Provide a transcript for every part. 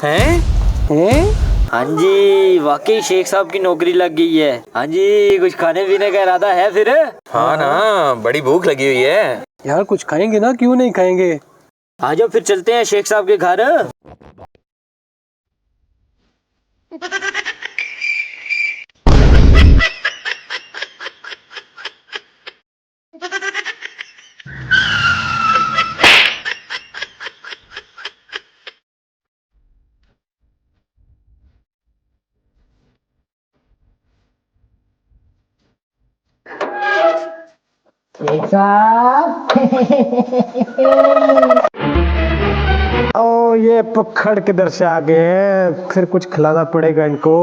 हैं? हाँ जी, वाकई शेख साहब की नौकरी लग गई है। हाँ जी, कुछ खाने पीने का इरादा है फिर? हाँ ना, बड़ी भूख लगी हुई है यार। कुछ खाएंगे ना, क्यों नहीं खाएंगे। आ जाओ फिर चलते हैं शेख साहब के घर। ओ ये पखड़ किधर से आ गए हैं, फिर कुछ खिलाना पड़ेगा इनको।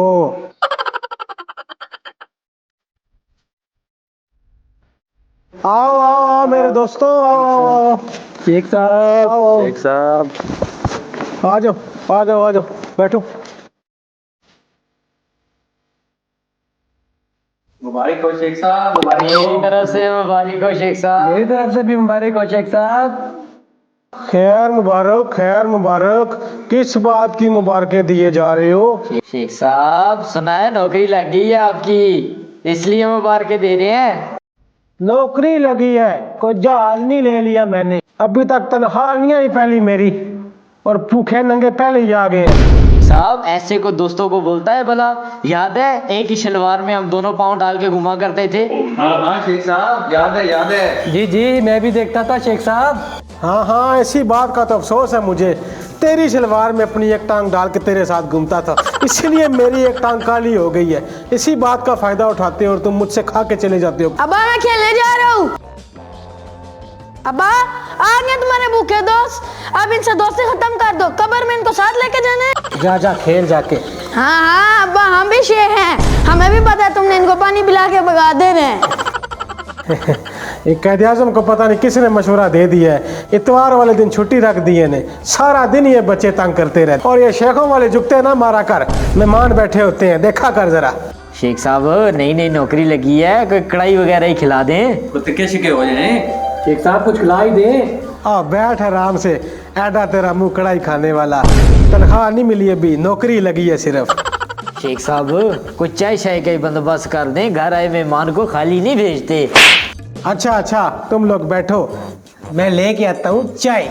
आओ आओ आओ मेरे दोस्तों, आओ। शेख साहब, शेख साहब। आ जाओ आ जाओ आ जाओ, बैठो। मुबारक हो शेख साहब, मेरी तरफ से मुबारक हो शेख साहब। मेरी तरफ से भी मुबारक हो शेख साहब। खैर मुबारक, खैर मुबारक। किस बात की मुबारकें दिए जा रहे हो? शेख साहब सुना है नौकरी लग गई है आपकी, इसलिए मुबारकें दे रहे हैं। नौकरी लगी है? कोई जहाज नहीं ले लिया मैंने, अभी तक तनख्वाह नहीं आई पहली मेरी, और भूखे नंगे पहले ही आ गए। साहब ऐसे को दोस्तों को बोलता है भला? याद है एक ही शलवार में हम दोनों पाँव डाल के घुमा करते थे। हाँ शेख साहब, याद है याद है। जी जी, मैं भी देखता था शेख साहब। हाँ हाँ, इसी बात का तो अफसोस है मुझे। तेरी शलवार में अपनी एक टांग डाल के तेरे साथ घूमता था, इसलिए मेरी एक टांग काली हो गई है। इसी बात का फायदा उठाते हो और तुम मुझसे खा के चले जाते हो। अब्बा मैं खेलने जा रहा हूँ। अब्बा आ गए तुम्हारे भूखे दोस्त, अब इनसे दोस्ती खत्म कर दो, कब्र में इनको साथ लेके जाना है। जा जा खेल जाके। हाँ हाँ अब्बा, हम भी शेर हैं, हमें भी पता है तुमने इनको पानी पिला के भगा देना है। एक कैद आज़म को पता नहीं किसने मशवरा दे दिया है, इतवार वाले दिन छुट्टी रख दी है ने, सारा दिन ये बच्चे तंग करते रहते। और ये शेखों वाले झुकते ना मारा कर, मेहमान बैठे होते हैं, देखा कर जरा। शेख साहब नई नई नौकरी लगी है, कोई कढ़ाई वगैरह ही खिला दें। कुत्ते शिके हो जाए। शेख साहब कुछ खिला ही दे। आ बैठ आराम से, ऐडा तेरा मुंह कढ़ाई खाने वाला। तनख्वाह नहीं मिली अभी, नौकरी लगी है सिर्फ। शेख साहब कुछ चाय शाय का ही बंदोबस्त कर दें, घर आए मेहमान को खाली नहीं भेजते। अच्छा अच्छा, तुम लोग बैठो, मैं लेके आता हूँ चाय।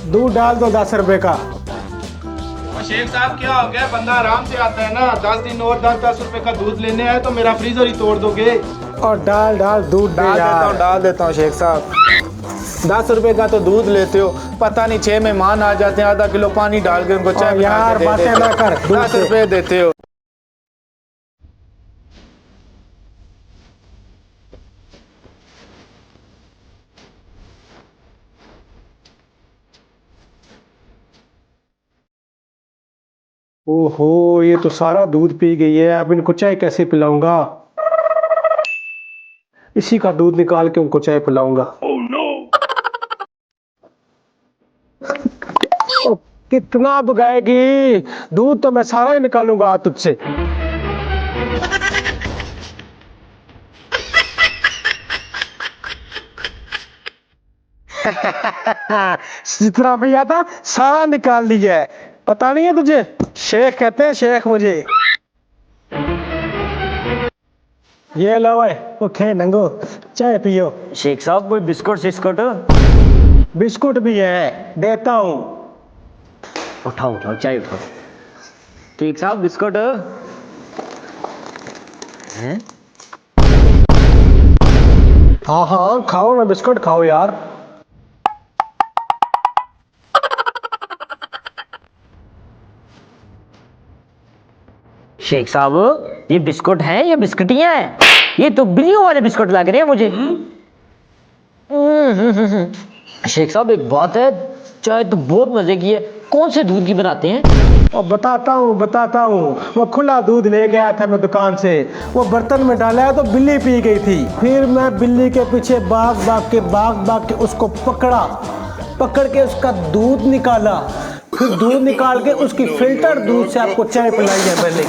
दूध डाल दो 10 रुपए का। शेख साहब क्या हो गया, बंदा आराम से आता है ना, 10 दिन और 10-10 रुपए का दूध लेने आए तो मेरा फ्रीजर ही तोड़ दोगे। और डाल डाल दूध डाल देता हूँ शेख साहब। 10 रुपए का तो दूध लेते हो, पता नहीं 6 मेहमान आ जाते हैं, आधा किलो पानी डाल के उनको चाय यार बातें ना कर, 10 रुपए देते हो। ओहो, ये तो सारा दूध पी गई है, अब इनको चाय कैसे पिलाऊंगा? इसी का दूध निकाल के उनको चाय पिलाऊंगा। ओ, कितना बगाएगी? दूध तो मैं सारा ही निकालूंगा तुझसे। जितना भैया था सारा निकाल लिया है, पता नहीं है तुझे? शेख कहते हैं शेख मुझे। ये लो भाई, उठे नंगो, चाय पियो। शेख साहब कोई बिस्कुट सिस्कुट? बिस्कुट भी है, देता हूँ। उठाओ उठाओ चाय उठाओ। शेख साहब बिस्कुट हैं? हाँ हाँ खाओ ना, बिस्कुट खाओ यार। शेख साहब ये बिस्कुट हैं या बिस्कुटियां हैं? ये तो बिल्लियों वाले बिस्कुट लग रहे हैं मुझे। शेख साहब एक बात है, चाय तो बहुत मजे की है, कौन से दूध की बनाते हैं? और बताता हूँ, वो खुला दूध ले गया था मैं दुकान से, वो बर्तन में डाला है तो बिल्ली पी गई थी। फिर मैं बिल्ली के पीछे भाग के उसको पकड़ के उसका दूध निकाला, फिर दूध निकाल के उसकी फिल्टर दूध से आपको चाय पिलाई है मैंने।